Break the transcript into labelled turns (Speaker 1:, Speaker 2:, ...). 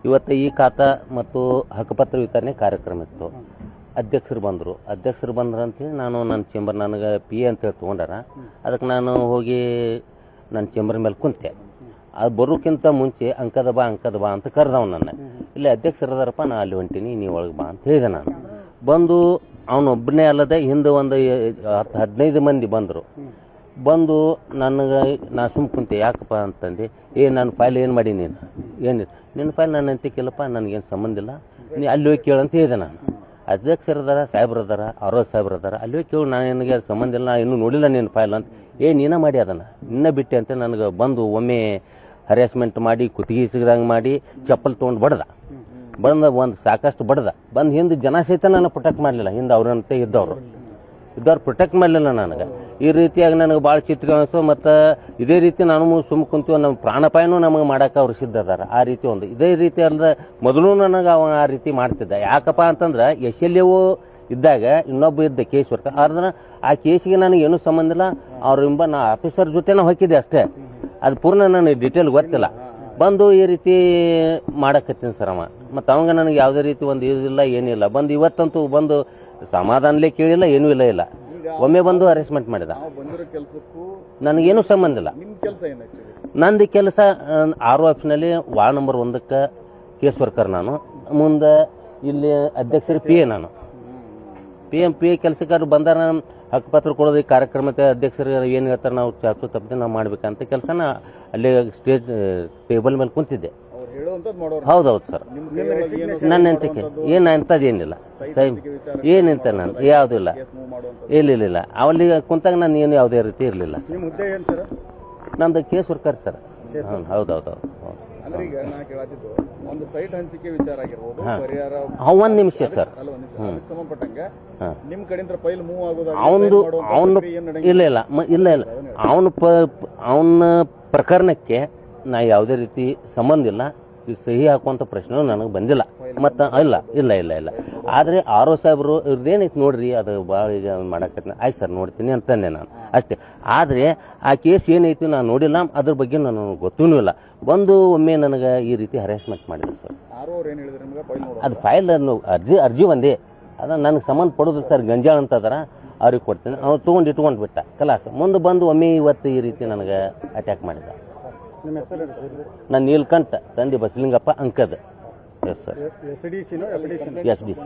Speaker 1: ಇವತ್ತು ಈ ಖಾತಾ ಮತ್ತು ಹಕ್ಕುಪತ್ರ ವಿತರಣೆ ಕಾರ್ಯಕ್ರಮ ಇತ್ತು. ಅಧ್ಯಕ್ಷರು ಬಂದ್ರು ಅಂತೇಳಿ ನಾನು ನನ್ನ ಚೇಂಬರ್ ನನಗೆ ಪಿ ಎ ಅಂತೇಳಿ ತೊಗೊಂಡಾರ. ಅದಕ್ಕೆ ನಾನು ಹೋಗಿ ನನ್ನ ಚೇಂಬರ್ ಮೇಲೆ ಕುಂತೆ. ಅದು ಬರೋಕ್ಕಿಂತ ಮುಂಚೆ ಅಂಕದ ಬಾ ಅಂತ ಕರೆದವ್ ನನ್ನ. ಇಲ್ಲಿ ಅಧ್ಯಕ್ಷರದಾರಪ್ಪ, ನಾ ಅಲ್ಲಿ ಹೊಂಟೀನಿ, ನೀವು ಒಳಗೆ ಬಾ ಅಂತ ಹೇಳಿದೆ. ನಾನು ಬಂದು ಅವನೊಬ್ಬನೇ ಅಲ್ಲದೆ ಹಿಂದೆ ಒಂದು 10-15 ಮಂದಿ ಬಂದು ನನಗೆ ನಾ ಸುಮ್ಮ ಕುಂತೆ. ಯಾಕಪ್ಪ ಅಂತಂದು, ನನ್ನ ಫೈಲ್ ಏನು ಮಾಡಿ ಏನಿಲ್ಲ, ನಿನ್ನ ಫೈಲ್ ನನ್ನ ಅಂತಿಕ್ಕಿಲ್ಲಪ್ಪ, ನನಗೇನು ಸಂಬಂಧ ಇಲ್ಲ, ನೀ ಅಲ್ಲಿ ಹೋಗಿ ಕೇಳಂತ ಹೇಳಿದೆ. ನಾನು ಅಧ್ಯಕ್ಷರದಾರ, ಸಾಹೇಬ್ರದಾರ, ಸಾಹೇಬ್ರದಾರ, ಅಲ್ಲಿ ಹೋಗಿ ಕೇಳು, ನಾನು ನನಗೆ ಸಂಬಂಧ ಇಲ್ಲ, ನಾನು ಇನ್ನೂ ನೋಡಿಲ್ಲ ನಿನ್ನ ಫೈಲ್ ಅಂತ. ನೀನ ಮಾಡಿ ಅದನ್ನು ನಿನ್ನ ಬಿಟ್ಟೆ ಅಂತ ನನಗೆ ಬಂದು ಒಮ್ಮೆ ಹರ್ಯಾಸ್ಮೆಂಟ್ ಮಾಡಿ, ಕುತ್ತಿಗೆ ಸಿಗದಂಗೆ ಮಾಡಿ, ಚಪ್ಪಲ್ ತೊಗೊಂಡು ಒಂದು ಸಾಕಷ್ಟು ಬಂದು ಹಿಂದೆ ಜನ ಸಹಿತ ನಾನು ಪ್ರೊಟೆಕ್ಟ್ ಮಾಡಲಿಲ್ಲ. ಹಿಂದೆ ಅವ್ರಂತೆ ಇದ್ದವ್ರು ಪ್ರೊಟೆಕ್ಟ್ ಮಾಡಲಿಲ್ಲ ನನಗೆ. ಈ ರೀತಿಯಾಗಿ ನನಗೆ ಭಾಳ ಚಿತ್ರ ಅನಿಸ್ತು. ಮತ್ತು ಇದೇ ರೀತಿ ನಾನು ಸುಮ್ಮ ಕುಂತೀವಿ, ನಮ್ಮ ಪ್ರಾಣಾಪಾಯನೂ ನಮಗೆ ಮಾಡೋಕೆ ಅವ್ರು ಸಿದ್ಧ ಅದಾರ. ಆ ರೀತಿ ಒಂದು ಇದೇ ರೀತಿ ಅಲ್ಲದೆ ಮೊದಲು ನನಗೆ ಅವ ಆ ರೀತಿ ಮಾಡ್ತಿದ್ದ. ಯಾಕಪ್ಪ ಅಂತಂದ್ರೆ SLO ಇದ್ದಾಗ ಇನ್ನೊಬ್ಬ ಇದ್ದ ಕೇಸ್ ವರ್ಕ, ಆದ್ರೆ ಆ ಕೇಸಿಗೆ ನನಗೇನು ಸಂಬಂಧ ಇಲ್ಲ. ಅವ್ರ ನಾ ಆಫೀಸರ್ ಜೊತೆ ನಾವು ಹಾಕಿದ್ದೆ ಅಷ್ಟೇ. ಅದು ಪೂರ್ಣ ನನಗೆ ಡೀಟೇಲ್ ಗೊತ್ತಿಲ್ಲ. ಬಂದು ಈ ರೀತಿ ಮಾಡಕತ್ತೀನಿ ಸರ್ ಅವ. ಮತ್ತು ಅವಂಗ ನನಗೆ ಯಾವುದೇ ರೀತಿ ಒಂದು ಇದಿಲ್ಲ, ಏನಿಲ್ಲ. ಇವತ್ತಂತೂ ಸಮಾಧಾನಲೇ ಕೇಳಿಲ್ಲ, ಏನೂ ಇಲ್ಲ. ಒಮ್ಮೆ ಬಂದು ಅರೇಂಜ್ಮೆಂಟ್ ಮಾಡಿದ. ನನಗೇನು ಸಂಬಂಧ ಇಲ್ಲ. ನಂದು ಕೆಲಸ RO ಆಫೀಸ್ನಲ್ಲಿ ವಾರ್ಡ್ ನಂಬರ್ 1ಕ್ಕೆ ಕೇಸ್ ವರ್ಕರ್ ನಾನು. ಮುಂದೆ ಇಲ್ಲಿ ಅಧ್ಯಕ್ಷರು PA ನಾನು. PA ಕೆಲಸಗಾರರು ಬಂದಾರ, ಹಕ್ಕುಪತ್ರ ಕೊಡೋದು ಈ ಕಾರ್ಯಕ್ರಮಕ್ಕೆ ಅಧ್ಯಕ್ಷರು ಏನು ಹೇಳ್ತಾರೆ ನಾವು ಚಾಚು ತಪ್ಪದೆ ನಾವು ಮಾಡ್ಬೇಕಂತ ಕೆಲಸನ ಅಲ್ಲಿ ಸ್ಟೇಜ್ ಟೇಬಲ್ ಮೇಲೆ ಕುಂತಿದ್ದೆ. ಹೌದೌದು ಸರ್. ನನ್ನ ಎಂತಕ್ಕೆ ಅಂಥದ್ದೇನಿಲ್ಲ ಏನಂತ ನಾನು ಯಾವುದಿಲ್ಲ, ಇಲ್ಲ ಅವಲ್ಲಿಗೆ ಕುಂತಾಗ ನಾನು ಏನು ಯಾವುದೇ ರೀತಿ ಇರಲಿಲ್ಲ. ನಂದು ಕೇಸ್ ವರ್ಕರ್ ಸರ್. ಹೌದೌದು. ಒಂದು ನಿಮಿಷ ಸರ್. ಅವನು ಇಲ್ಲ ಅವನ ಪ್ರಕರಣಕ್ಕೆ ನಾ ಯಾವುದೇ ರೀತಿ ಸಂಬಂಧ ಇಲ್ಲ. ಈ ಸಹಿ ಹಾಕುವಂಥ ಪ್ರಶ್ನೆ ನನಗೆ ಬಂದಿಲ್ಲ. ಮತ್ತು ಇಲ್ಲ. ಆದರೆ RO ಸಾಹೇಬರು ಇವ್ರದ್ದೇನೈತೆ ನೋಡ್ರಿ, ಅದು ಭಾಳ ಈಗ ಮಾಡಕತ್ತೀನಿ. ಆಯ್ತು ಸರ್, ನೋಡ್ತೀನಿ ಅಂತಂದೆ ನಾನು ಅಷ್ಟೇ. ಆದರೆ ಆ ಕೇಸ್ ಏನೈತಿ ನಾನು ನೋಡಿಲ್ಲ, ಅದ್ರ ಬಗ್ಗೆ ನಾನು ಗೊತ್ತೂ ಇಲ್ಲ. ಒಮ್ಮೆ ನನಗೆ ಈ ರೀತಿ ಹರಾಸ್ಮೆಂಟ್ ಮಾಡಿದೆ ಸರ್. ಅದು ಫೈಲ್ ಅರ್ಜಿ ಒಂದೇ, ಅದು ನನಗೆ ಸಂಬಂಧ ಪಡೋದು ಸರ್. ಗಂಜಾಳ ಅಂತ ಅದಾರ, ಅವ್ರಿಗೆ ಕೊಡ್ತೀನಿ. ಅವ್ರು ತೊಗೊಂಡು ಇಟ್ಕೊಂಡು ಬಿಟ್ಟ ಕಲಾಸ. ಮುಂದೆ ಒಮ್ಮೆ ಇವತ್ತು ಈ ರೀತಿ ನನಗೆ ಅಟ್ಯಾಕ್ ಮಾಡಿದ. ನಾನು ನೀಲ್ಕಂಠ, ತಂದೆ ಬಸಲಿಂಗಪ್ಪ ಅಂಕದ. Yes sir. SDC